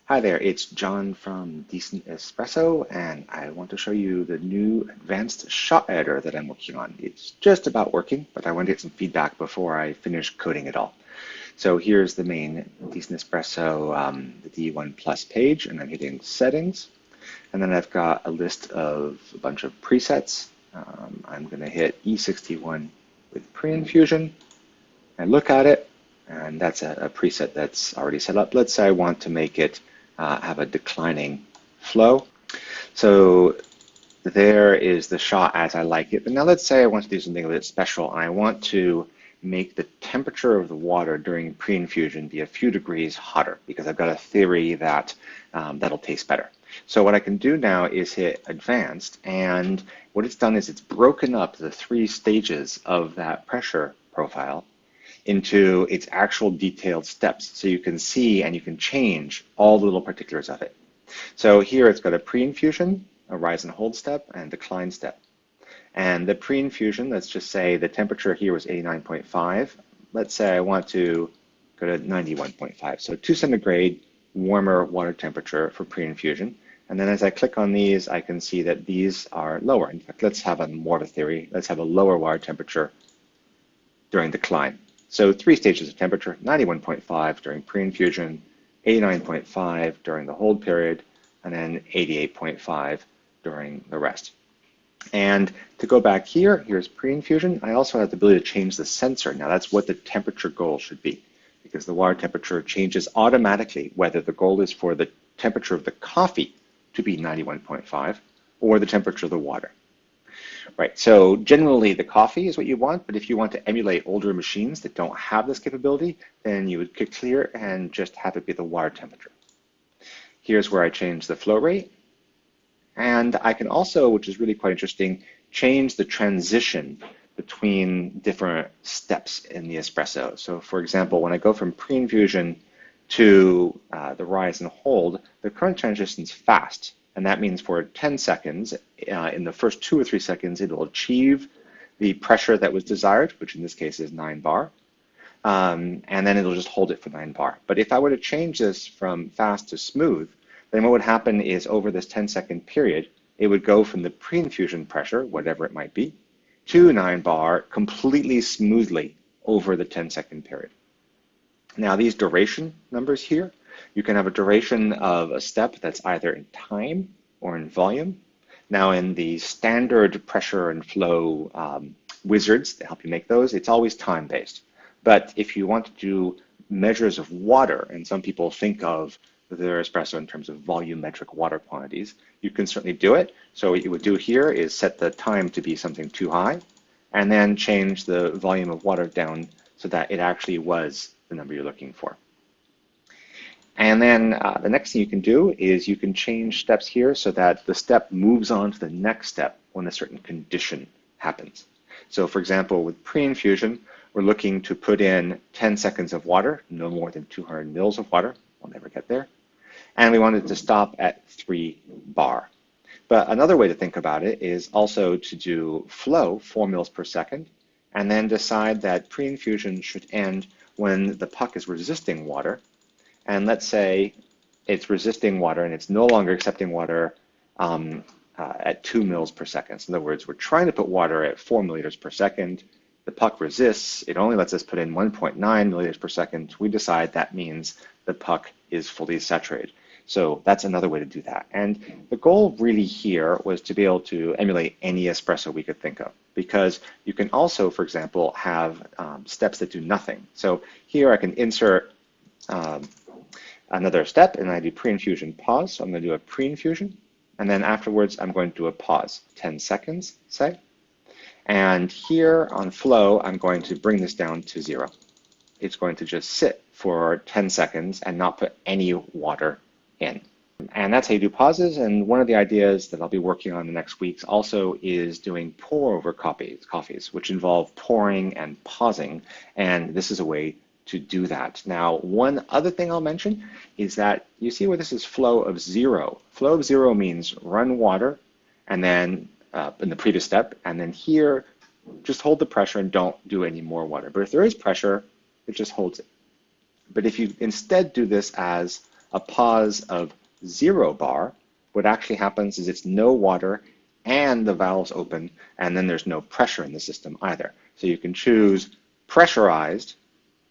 Hi there, it's John from Decent Espresso, and I want to show you the new advanced shot editor that I'm working on. It's just about working, but I want to get some feedback before I finish coding it all. So here's the main Decent Espresso, the D1 Plus page, and I'm hitting Settings. And then I've got a list of a bunch of presets. I'm going to hit E61 with pre-infusion and look at it, and that's a preset that's already set up. Let's say I want to make it have a declining flow. So there is the shot as I like it. But now let's say I want to do something a bit special, and I want to make the temperature of the water during pre-infusion be a few degrees hotter, because I've got a theory that that'll taste better. So what I can do now is hit Advanced, and what it's done is it's broken up the 3 stages of that pressure profile into its actual detailed steps, so you can see and you can change all the little particulars of it. So here it's got a pre-infusion, a rise and hold step, and decline step. And the pre-infusion, let's just say the temperature here was 89.5. Let's say I want to go to 91.5. So 2 centigrade warmer water temperature for pre-infusion. And then as I click on these, I can see that these are lower. In fact, let's have a more of a theory. Let's have a lower water temperature during decline. So 3 stages of temperature: 91.5 during pre-infusion, 89.5 during the hold period, and then 88.5 during the rest. And to go back here, here's pre-infusion. I also have the ability to change the sensor. Now that's what the temperature goal should be, because the water temperature changes automatically whether the goal is for the temperature of the coffee to be 91.5 or the temperature of the water. Right, so generally the coffee is what you want, but if you want to emulate older machines that don't have this capability, then you would click clear and just have it be the water temperature. Here's where I change the flow rate. And I can also, which is really quite interesting, change the transition between different steps in the espresso. So for example, when I go from pre-infusion to the rise and hold, the current transition is fast. And that means for 10 seconds, in the first 2 or 3 seconds, it will achieve the pressure that was desired, which in this case is 9 bar. And then it'll just hold it for 9 bar. But if I were to change this from fast to smooth, then what would happen is over this 10-second period, it would go from the pre-infusion pressure, whatever it might be, to 9 bar completely smoothly over the 10-second period. Now these duration numbers here, you can have a duration of a step that's either in time or in volume. Now in the standard pressure and flow wizards that help you make those, it's always time-based. But if you want to do measures of water, and some people think of their espresso in terms of volumetric water quantities, you can certainly do it. So what you would do here is set the time to be something too high, and then change the volume of water down so that it actually was the number you're looking for. And then the next thing you can do is you can change steps here so that the step moves on to the next step when a certain condition happens. So for example, with pre-infusion, we're looking to put in 10 seconds of water, no more than 200 mils of water. We'll never get there. And we wanted to stop at 3 bar. But another way to think about it is also to do flow, 4 mils per second, and then decide that pre-infusion should end when the puck is resisting water. And let's say it's resisting water and it's no longer accepting water at 2 mils per second. So in other words, we're trying to put water at 4 milliliters per second. The puck resists. It only lets us put in 1.9 milliliters per second. We decide that means the puck is fully saturated. So that's another way to do that. And the goal really here was to be able to emulate any espresso we could think of, because you can also, for example, have steps that do nothing. So here I can insert another step, and I do pre-infusion pause. So I'm going to do a pre-infusion, and then afterwards I'm going to do a pause, 10 seconds, say. And here on flow, I'm going to bring this down to 0. It's going to just sit for 10 seconds and not put any water in. And that's how you do pauses. And one of the ideas that I'll be working on the next weeks also is doing pour over coffees, which involve pouring and pausing. And this is a way to do that. Now, one other thing I'll mention is that you see where this is flow of 0. Flow of 0 means run water, and then in the previous step, and then here, just hold the pressure and don't do any more water. But if there is pressure, it just holds it. But if you instead do this as a pause of 0 bar, what actually happens is it's no water and the valves open, and then there's no pressure in the system either. So you can choose pressurized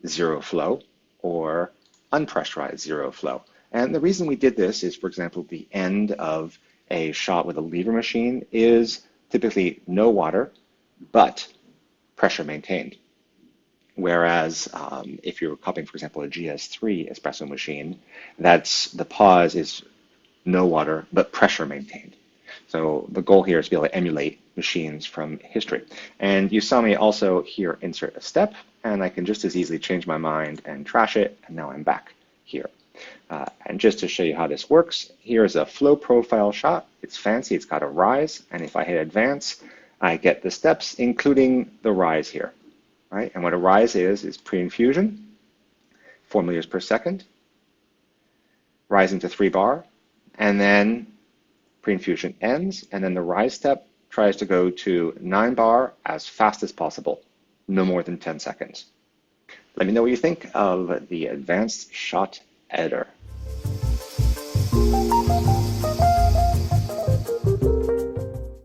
0 flow or unpressurized 0 flow. And the reason we did this is, for example, the end of a shot with a lever machine is typically no water, but pressure maintained. Whereas if you're copying, for example, a GS3 espresso machine, the pause is no water, but pressure maintained. So the goal here is to be able to emulate machines from history. And you saw me also here insert a step, and I can just as easily change my mind and trash it, and now I'm back here. And just to show you how this works, here's a flow profile shot. It's fancy, it's got a rise, and if I hit advance, I get the steps, including the rise here, right? And what a rise is pre-infusion, 4 milliliters per second, rising to 3 bar, and then pre-infusion ends, and then the rise step tries to go to 9 bar as fast as possible, no more than 10 seconds. Let me know what you think of the advanced shot editor.